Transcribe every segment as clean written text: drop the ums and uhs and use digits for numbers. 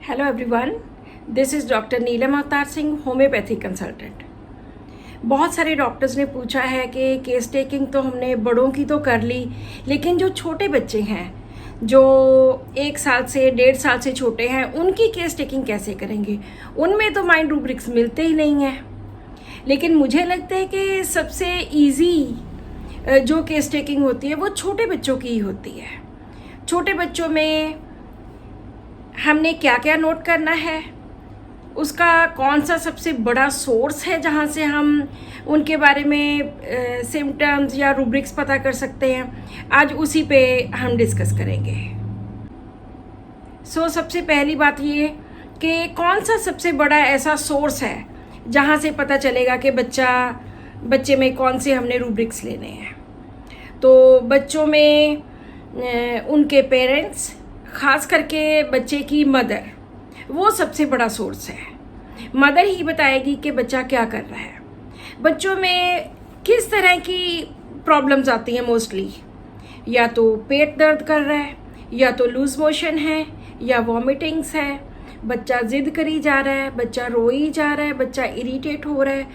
Hello everyone, this is doctor Neelam Avtar Singh, homeopathy consultant. बहुत सारे doctors ने पूछा है कि केस टेकिंग तो हमने बड़ों की तो कर ली, लेकिन जो छोटे बच्चे हैं, जो 1 साल से 1.5 साल से छोटे हैं, उनकी केस टेकिंग कैसे करेंगे? उनमें तो माइंड रूब्रिक्स मिलते ही नहीं हैं। लेकिन मुझे लगता है कि सबसे ईजी जो केस टेकिंग होती है वो छोटे बच्चों की ही होती है। छोटे बच्चों में हमने क्या क्या नोट करना है, उसका कौन सा सबसे बड़ा सोर्स है जहाँ से हम उनके बारे में सिम्टम्स या रूब्रिक्स पता कर सकते हैं, आज उसी पे हम डिस्कस करेंगे। सबसे पहली बात ये कि कौन सा सबसे बड़ा ऐसा सोर्स है जहाँ से पता चलेगा कि बच्चे में कौन से हमने रूब्रिक्स लेने हैं। तो बच्चों में उनके पेरेंट्स, ख़ास करके बच्चे की मदर, वो सबसे बड़ा सोर्स है। मदर ही बताएगी कि बच्चा क्या कर रहा है। बच्चों में किस तरह की प्रॉब्लम्स आती हैं मोस्टली, या तो पेट दर्द कर रहा है, या तो लूज मोशन है, या वॉमिटिंग्स है, बच्चा जिद करी जा रहा है, बच्चा रोई जा रहा है, बच्चा इरिटेट हो रहा है,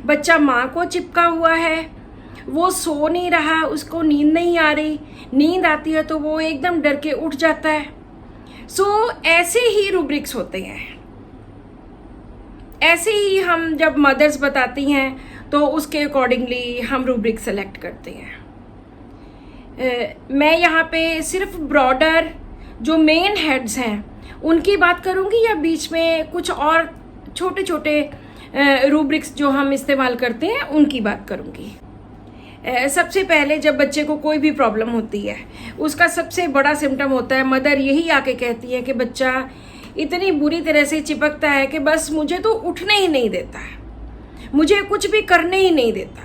बच्चा माँ को चिपका हुआ है, वो सो नहीं रहा, उसको नींद नहीं आ रही, नींद आती है तो वो एकदम डर के उठ जाता है। ऐसे ही रूब्रिक्स होते हैं। ऐसे ही हम जब मदर्स बताती हैं तो उसके अकॉर्डिंगली हम रूब्रिक सेलेक्ट करते हैं। मैं यहाँ पे सिर्फ ब्रॉडर जो मेन हेड्स हैं उनकी बात करूँगी, या बीच में कुछ और छोटे छोटे रूब्रिक्स जो हम इस्तेमाल करते हैं उनकी बात करूँगी। सबसे पहले जब बच्चे को कोई भी प्रॉब्लम होती है, उसका सबसे बड़ा सिम्टम होता है, मदर यही आके कहती है कि बच्चा इतनी बुरी तरह से चिपकता है कि बस मुझे तो उठने ही नहीं देता है, मुझे कुछ भी करने ही नहीं देता,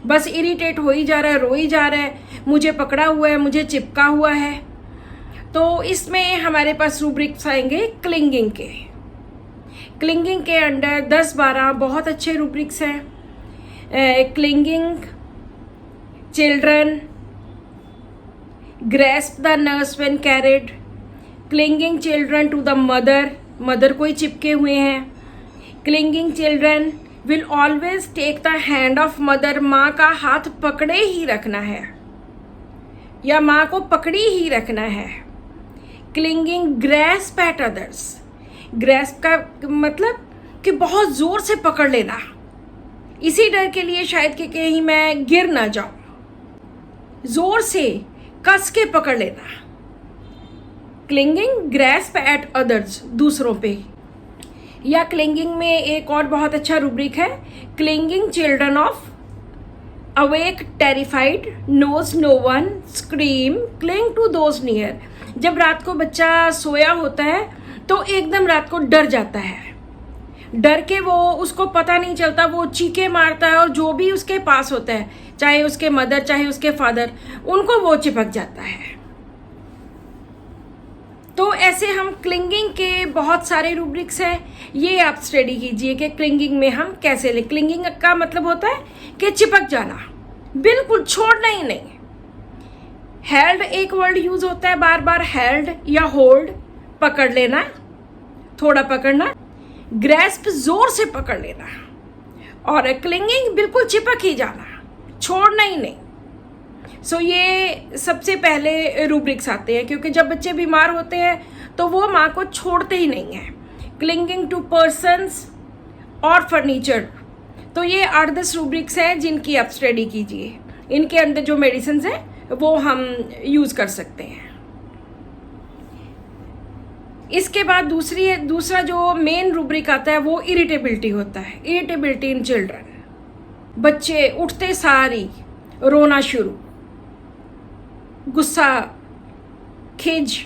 बस इरिटेट हो ही जा रहा है, रो ही जा रहा है, मुझे पकड़ा हुआ है, मुझे चिपका हुआ है। तो इसमें हमारे पास रूब्रिक्स आएंगे क्लिंगिंग के। क्लिंगिंग के अंडर 10-12 बहुत अच्छे रूब्रिक्स हैं। Clinging children, grasp the nurse when carried, clinging children to the mother को ही चिपके हुए हैं। clinging children will always take the hand of mother, माँ का हाथ पकड़े ही रखना है या माँ को पकड़ी ही रखना है। clinging grasp at others, grasp का मतलब कि बहुत जोर से पकड़ लेना, इसी डर के लिए शायद कि कहीं मैं गिर ना जाऊं, जोर से कस के पकड़ लेना। क्लिंगिंग ग्रैस्प एट अदर्स, दूसरों पे। या क्लिंगिंग में एक और बहुत अच्छा रूब्रिक है, clinging children of awake terrified, knows no one, scream, cling to those near. जब रात को बच्चा सोया होता है तो एकदम रात को डर जाता है, डर के वो उसको पता नहीं चलता, वो चीखे मारता है और जो भी उसके पास होता है, चाहे उसके मदर चाहे उसके फादर, उनको वो चिपक जाता है। तो ऐसे हम क्लिंगिंग के बहुत सारे रूब्रिक्स हैं, ये आप स्टडी कीजिए कि क्लिंगिंग में हम कैसे ले। क्लिंगिंग का मतलब होता है कि चिपक जाना, बिल्कुल छोड़ना ही नहीं। हेल्ड एक वर्ड यूज होता है बार बार, हेल्ड या होल्ड, पकड़ लेना, थोड़ा पकड़ना। ग्रैस्प जोर से पकड़ लेना, और क्लिंगिंग बिल्कुल चिपक ही जाना, छोड़ना ही नहीं। ये सबसे पहले रूब्रिक्स आते हैं, क्योंकि जब बच्चे बीमार होते हैं तो वो माँ को छोड़ते ही नहीं हैं। क्लिंगिंग टू पर्सन्स और फर्नीचर, तो ये 8-10 रूब्रिक्स हैं जिनकी आप स्टडी कीजिए। इनके अंदर जो मेडिसिन हैं वो हम यूज़ कर सकते हैं। इसके बाद दूसरा जो मेन रूब्रिक आता है वो इरिटेबिलिटी होता है। इरिटेबिलिटी इन चिल्ड्रन, बच्चे उठते सारी रोना शुरू, गुस्सा, खिज,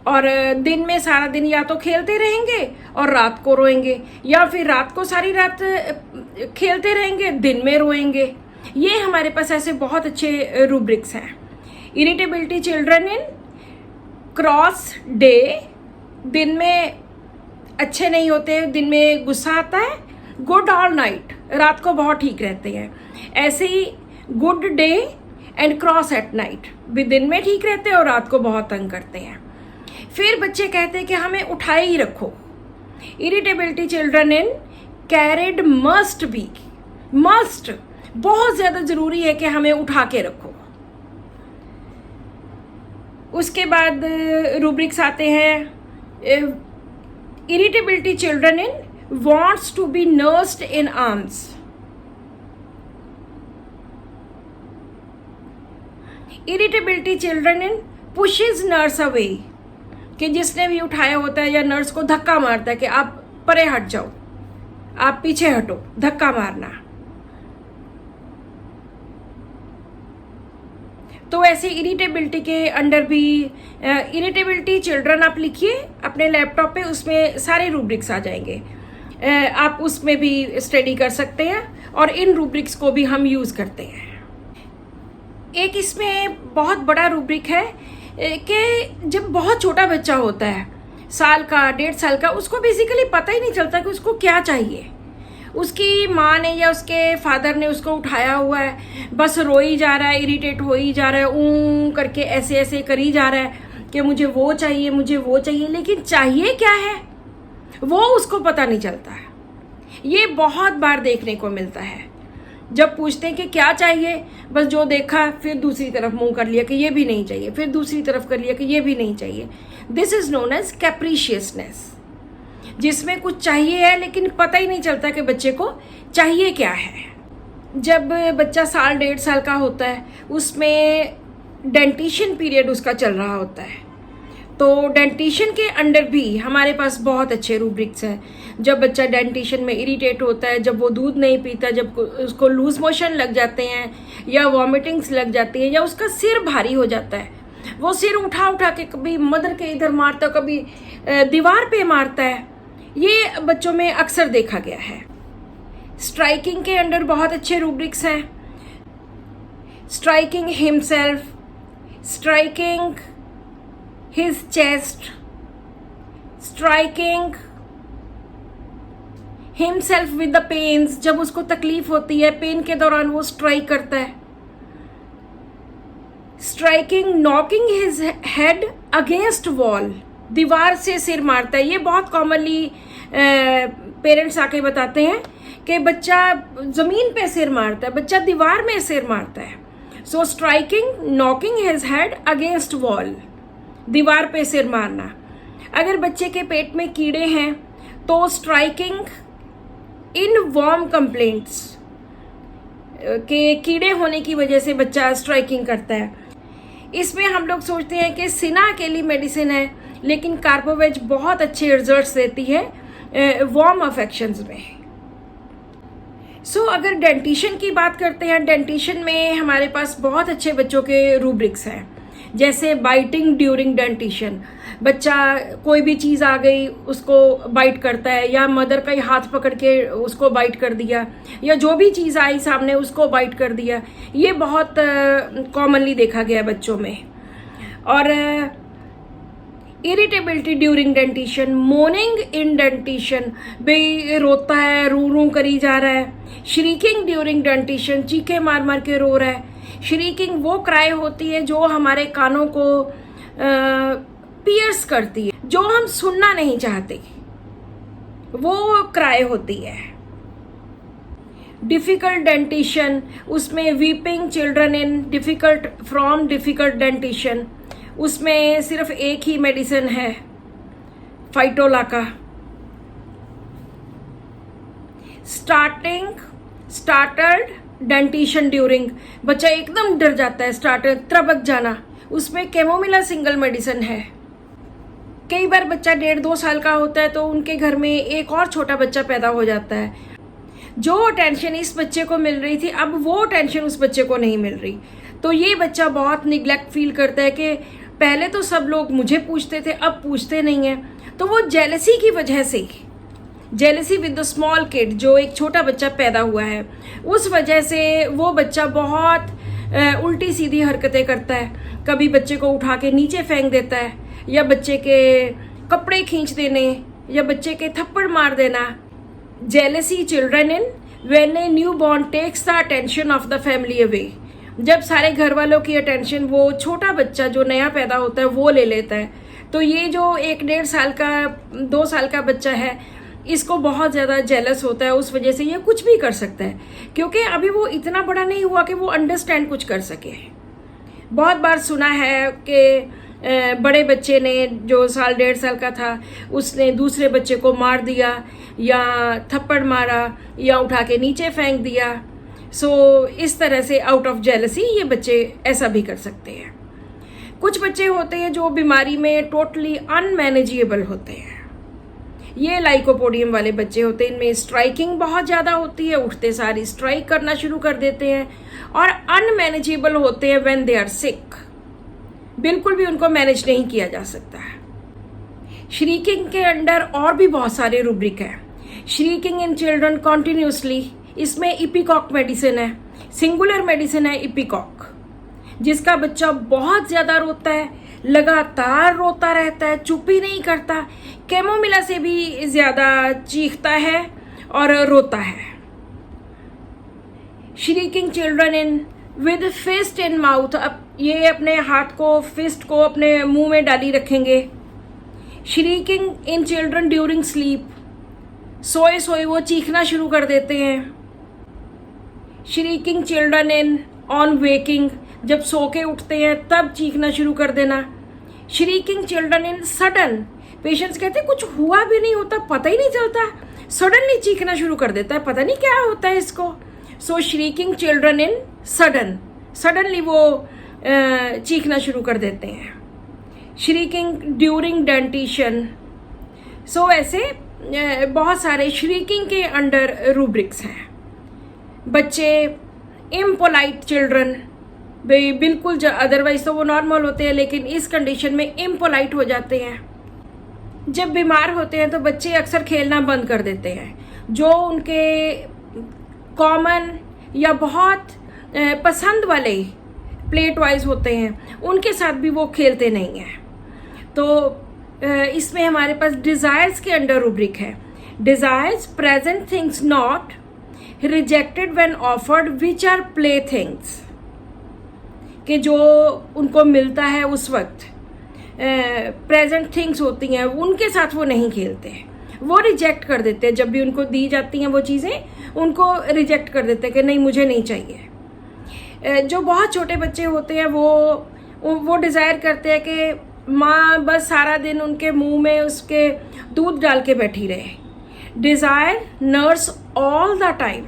और दिन में सारा दिन या तो खेलते रहेंगे और रात को रोएंगे, या फिर रात को सारी रात खेलते रहेंगे, दिन में रोएंगे। ये हमारे पास ऐसे बहुत अच्छे रूब्रिक्स हैं। Irritability children in cross day, दिन में अच्छे नहीं होते, दिन में गुस्सा आता है। गुड ऑल नाइट, रात को बहुत ठीक रहते हैं। ऐसे ही good day and cross at night, भी दिन में ठीक रहते हैं और रात को बहुत तंग करते हैं। फिर बच्चे कहते हैं कि हमें उठाए ही रखो। Irritability children in carried must be, must बहुत ज़्यादा ज़रूरी है कि हमें उठा के रखो। उसके बाद रूब्रिक्स आते हैं। Irritability children in wants to be nursed in arms. Irritability children in pushes nurse away, कि जिसने भी उठाया होता है या नर्स को धक्का मारता है कि आप परे हट जाओ, आप पीछे हटो, धक्का मारना। तो ऐसे इरिटेबिलिटी के अंडर भी इरिटेबिलिटी चिल्ड्रन आप लिखिए अपने लैपटॉप पे, उसमें सारे रूब्रिक्स आ जाएंगे। आप उसमें भी स्टडी कर सकते हैं और इन रूब्रिक्स को भी हम यूज़ करते हैं। एक इसमें बहुत बड़ा रूब्रिक है कि जब बहुत छोटा बच्चा होता है, साल का, 1.5 साल का, उसको बेसिकली पता ही नहीं चलता कि उसको क्या चाहिए। उसकी माँ ने या उसके फादर ने उसको उठाया हुआ है, बस रो ही जा रहा है, इरिटेट हो ही जा रहा है, ऊँ करके ऐसे ऐसे करी जा रहा है कि मुझे वो चाहिए, मुझे वो चाहिए, लेकिन चाहिए क्या है वो उसको पता नहीं चलता है। ये बहुत बार देखने को मिलता है। जब पूछते हैं कि क्या चाहिए, बस जो देखा फिर दूसरी तरफ मुंह कर लिया कि ये भी नहीं चाहिए, फिर दूसरी तरफ कर लिया कि ये भी नहीं चाहिए। दिस इज नोन एज कैप्रिशियसनेस, जिसमें कुछ चाहिए है लेकिन पता ही नहीं चलता कि बच्चे को चाहिए क्या है। जब बच्चा साल, 1.5 साल का होता है, उसमें डेंटिशन पीरियड उसका चल रहा होता है। तो डेंटिशन के अंडर भी हमारे पास बहुत अच्छे रूब्रिक्स हैं। जब बच्चा डेंटिशन में इरिटेट होता है, जब वो दूध नहीं पीता, जब उसको लूज मोशन लग जाते हैं या वॉमिटिंग्स लग जाती है या उसका सिर भारी हो जाता है, वो सिर उठा उठा के कभी मदर के इधर मारता, कभी दीवार पे मारता है, ये बच्चों में अक्सर देखा गया है। स्ट्राइकिंग के अंडर बहुत अच्छे रूब्रिक्स हैं। Striking himself, striking his chest, striking himself with the pains, जब उसको तकलीफ होती है, पेन के दौरान वो स्ट्राइक करता है। Striking knocking his head against wall, दीवार से सिर मारता है। ये बहुत कॉमनली पेरेंट्स आके बताते हैं कि बच्चा जमीन पे सिर मारता है, बच्चा दीवार में सिर मारता है। So striking knocking his head against wall, दीवार पे सिर मारना। अगर बच्चे के पेट में कीड़े हैं तो स्ट्राइकिंग इन वॉर्म कंप्लेंट्स, के कीड़े होने की वजह से बच्चा स्ट्राइकिंग करता है। इसमें हम लोग सोचते हैं कि सिना अकेली मेडिसिन है, लेकिन कार्बोवेज बहुत अच्छे रिजल्ट्स देती है वॉर्म अफेक्शंस में। अगर डेंटिशन की बात करते हैं, डेंटिशन में हमारे पास बहुत अच्छे बच्चों के रूब्रिक्स हैं। जैसे बाइटिंग ड्यूरिंग डेंटिशन, बच्चा कोई भी चीज़ आ गई उसको बाइट करता है, या मदर का ही हाथ पकड़ के उसको बाइट कर दिया, या जो भी चीज़ आई सामने उसको बाइट कर दिया। ये बहुत कॉमनली देखा गया है बच्चों में। और इरिटेबिलिटी ड्यूरिंग डेंटिशन, मोर्निंग इन डेंटिशन, भाई रोता है, रू रू करी जा रहा है। श्रीकिंग ड्यूरिंग डेंटिशन, चीखे मार मार के रो रहा है। श्रीकिंग वो क्राई होती है जो हमारे कानों को पियर्स करती है, जो हम सुनना नहीं चाहते, वो क्राई होती है। डिफिकल्ट डेंटिशन, उसमें weeping children in difficult from difficult dentition, उसमें सिर्फ एक ही मेडिसिन है, फाइटोला का। स्टार्टर्ड डेंटिशन ड्यूरिंग, बच्चा एकदम डर जाता है, स्टार्टर त्रबक जाना, उसमें कैमोमिला सिंगल मेडिसिन है। कई बार बच्चा 1.5-2 साल का होता है तो उनके घर में एक और छोटा बच्चा पैदा हो जाता है। जो अटेंशन इस बच्चे को मिल रही थी, अब वो अटेंशन उस बच्चे को नहीं मिल रही। तो ये बच्चा बहुत निग्लेक्ट फील करता है कि पहले तो सब लोग मुझे पूछते थे, अब पूछते नहीं हैं। तो वो जेलसी की वजह से, jealousy with the small kid, जो एक छोटा बच्चा पैदा हुआ है, उस वजह से वो बच्चा बहुत उल्टी सीधी हरकतें करता है। कभी बच्चे को उठा के नीचे फेंक देता है, या बच्चे के कपड़े खींच देने, या बच्चे के थप्पड़ मार देना। Jealousy children in when a newborn takes the attention of the family away, जब सारे घर वालों की अटेंशन वो छोटा बच्चा जो नया पैदा होता है वो ले लेता है, तो ये जो 1-1.5 साल का 2 साल का बच्चा है, इसको बहुत ज़्यादा जेलस होता है, उस वजह से ये कुछ भी कर सकता है, क्योंकि अभी वो इतना बड़ा नहीं हुआ कि वो अंडरस्टैंड कुछ कर सके। बहुत बार सुना है कि बड़े बच्चे ने जो 1-1.5 साल का था, उसने दूसरे बच्चे को मार दिया या थप्पड़ मारा या उठा के नीचे फेंक दिया। सो इस तरह से आउट ऑफ जेलसी ये बच्चे ऐसा भी कर सकते हैं। कुछ बच्चे होते हैं जो बीमारी में टोटली अनमैनेजेबल होते हैं। ये लाइकोपोडियम वाले बच्चे होते हैं, इनमें स्ट्राइकिंग बहुत ज़्यादा होती है, उठते सारी स्ट्राइक करना शुरू कर देते हैं और अनमैनेजेबल होते हैं व्हेन दे आर सिक। बिल्कुल भी उनको मैनेज नहीं किया जा सकता है। श्रीकिंग के अंडर और भी बहुत सारे रूब्रिक हैं। श्रीकिंग इन चिल्ड्रन कॉन्टिन्यूसली, इसमें इपिकॉक मेडिसिन है, सिंगुलर मेडिसिन है इपिकॉक, जिसका बच्चा बहुत ज़्यादा रोता है, लगातार रोता रहता है, चुप ही नहीं करता, कैमोमिला से भी ज़्यादा चीखता है और रोता है। Shrieking children in with fist in mouth, अब ये अपने हाथ को, फिस्ट को अपने मुंह में डाली रखेंगे। Shrieking in children during sleep, सोए सोए वो चीखना शुरू कर देते हैं। Shrieking children in on waking, जब सो के उठते हैं तब चीखना शुरू कर देना। Shrieking children in sudden, patients कहते हैं कुछ हुआ भी नहीं होता, पता ही नहीं चलता, सडनली चीखना शुरू कर देता है, पता नहीं क्या होता है इसको। So shrieking children in sudden, suddenly वो चीखना शुरू कर देते हैं। श्रीकिंग ड्यूरिंग डेंटिशन, सो ऐसे बहुत सारे श्रीकिंग के अंडर रूब्रिक्स हैं। बच्चे इम्पोलाइट चिल्ड्रन, बिल्कुल अदरवाइज तो वो नॉर्मल होते हैं, लेकिन इस कंडीशन में इम्पोलाइट हो जाते हैं। जब बीमार होते हैं तो बच्चे अक्सर खेलना बंद कर देते हैं। जो उनके कॉमन या बहुत पसंद वाले प्ले टॉयज होते हैं, उनके साथ भी वो खेलते नहीं हैं। तो इसमें हमारे पास डिज़ायर्स के अंडर रूब्रिक है। Desires present things not rejected when offered which are play things, कि जो उनको मिलता है उस वक्त प्रेजेंट थिंग्स होती हैं, उनके साथ वो नहीं खेलते, वो रिजेक्ट कर देते हैं। जब भी उनको दी जाती हैं वो चीज़ें, उनको रिजेक्ट कर देते हैं कि नहीं मुझे नहीं चाहिए। जो बहुत छोटे बच्चे होते हैं वो डिज़ायर करते हैं कि माँ बस सारा दिन उनके मुंह में उसके दूध डाल के बैठी रहे। Desire nurse all the time,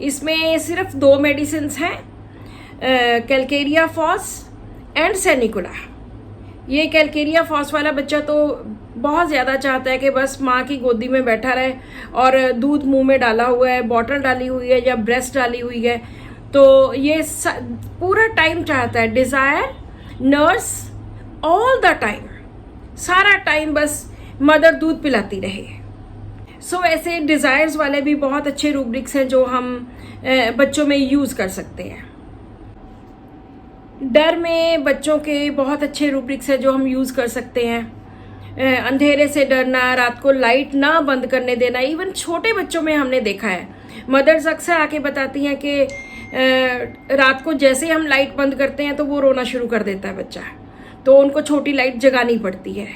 इसमें सिर्फ 2 मेडिसिन हैं, कैलकेरिया फॉस एंड सेनिकुला। ये कैलकेरिया फॉस वाला बच्चा तो बहुत ज़्यादा चाहता है कि बस माँ की गोदी में बैठा रहे और दूध मुंह में डाला हुआ है, बॉटल डाली हुई है या ब्रेस्ट डाली हुई है, तो ये पूरा टाइम चाहता है। Desire nurse all the time, सारा टाइम बस मदर दूध पिलाती रहे। सो ऐसे डिज़ायर्स वाले भी बहुत अच्छे रूब्रिक्स हैं जो हम बच्चों में यूज़ कर सकते हैं। डर में बच्चों के बहुत अच्छे रूब्रिक्स हैं जो हम यूज़ कर सकते हैं। अंधेरे से डरना, रात को लाइट ना बंद करने देना। इवन छोटे बच्चों में हमने देखा है, मदर्स अक्सर आके बताती हैं कि रात को जैसे हम लाइट बंद करते हैं तो वो रोना शुरू कर देता है बच्चा, तो उनको छोटी लाइट जगानी पड़ती है।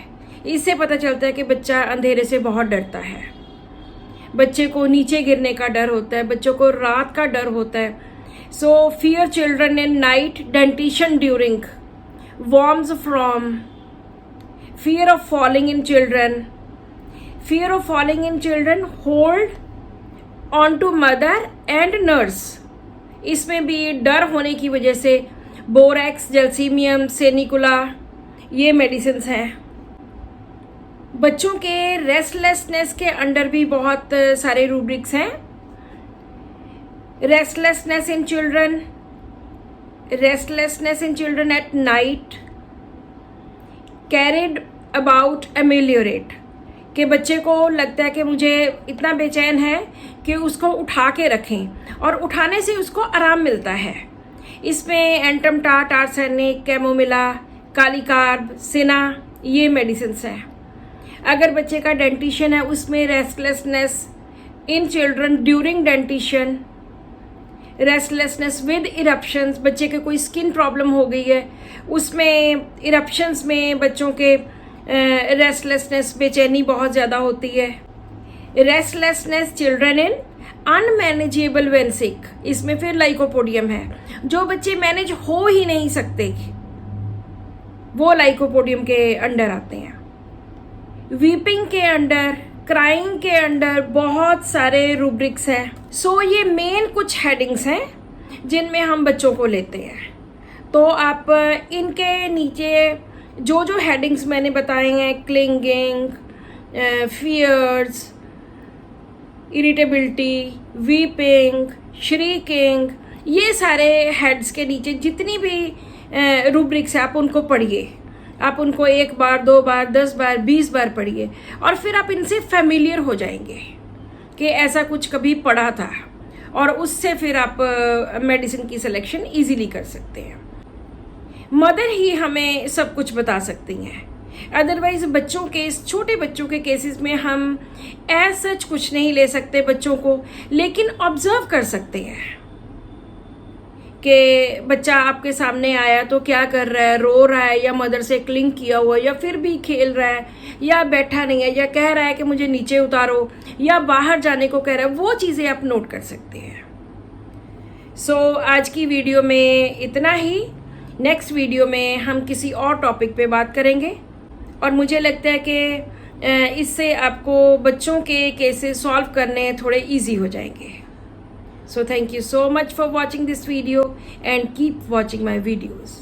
इससे पता चलता है कि बच्चा अंधेरे से बहुत डरता है। बच्चे को नीचे गिरने का डर होता है, बच्चों को रात का डर होता है। So fear children in night, dentition during, worms from, fear of falling in children, fear of falling in children, hold on to mother and nurse। इसमें भी डर होने की वजह से बोरैक्स, जैल्सीमियम, सेनिकुला ये मेडिसिन्स हैं। बच्चों के रेस्टलेसनेस के अंडर भी बहुत सारे रूब्रिक्स हैं। restlessness in children at night, carried about ameliorate, कि बच्चे को लगता है कि मुझे इतना बेचैन है कि उसको उठा के रखें और उठाने से उसको आराम मिलता है। इसमें एंटमटा, टार्सेनिक, कैमोमिला, कालीकार्ब, सिना ये मेडिसिन्स हैं। अगर बच्चे का डेंटिशन है उसमें restlessness in children during dentition, restlessness with eruptions, बच्चे के कोई स्किन प्रॉब्लम हो गई है, उसमें इरप्शंस में बच्चों के रेस्टलेसनेस, बेचैनी बहुत ज़्यादा होती है। Restlessness children in unmanageable when sick, इसमें फिर लाइकोपोडियम है। जो बच्चे मैनेज हो ही नहीं सकते वो लाइकोपोडियम के अंडर आते हैं। वीपिंग के अंडर, क्राइंग के अंडर बहुत सारे रूब्रिक्स हैं। सो ये मेन कुछ हेडिंग्स हैं जिनमें हम बच्चों को लेते हैं। तो आप इनके नीचे जो जो हेडिंग्स मैंने बताए हैं, clinging, fears, irritability, weeping, shrieking, ये सारे हेड्स के नीचे जितनी भी रूब्रिक्स है आप उनको पढ़िए। आप उनको 1 बार, 2 बार, 10 बार, 20 बार पढ़िए और फिर आप इनसे फेमिलियर हो जाएंगे कि ऐसा कुछ कभी पढ़ा था, और उससे फिर आप मेडिसिन की सिलेक्शन इजीली कर सकते हैं। मदर ही हमें सब कुछ बता सकती हैं, अदरवाइज बच्चों के, छोटे बच्चों के केसेस में हम एज सच कुछ नहीं ले सकते बच्चों को, लेकिन ऑब्जर्व कर सकते हैं कि बच्चा आपके सामने आया तो क्या कर रहा है, रो रहा है या मदर से क्लिंग किया हुआ, या फिर भी खेल रहा है, या बैठा नहीं है, या कह रहा है कि मुझे नीचे उतारो, या बाहर जाने को कह रहा है, वो चीज़ें आप नोट कर सकते हैं। सो आज की वीडियो में इतना ही। नेक्स्ट वीडियो में हम किसी और टॉपिक पे बात करेंगे, और मुझे लगता है कि इससे आपको बच्चों के केसेस सॉल्व करने थोड़े इजी हो जाएंगे। So thank you so much for watching this video and keep watching my videos.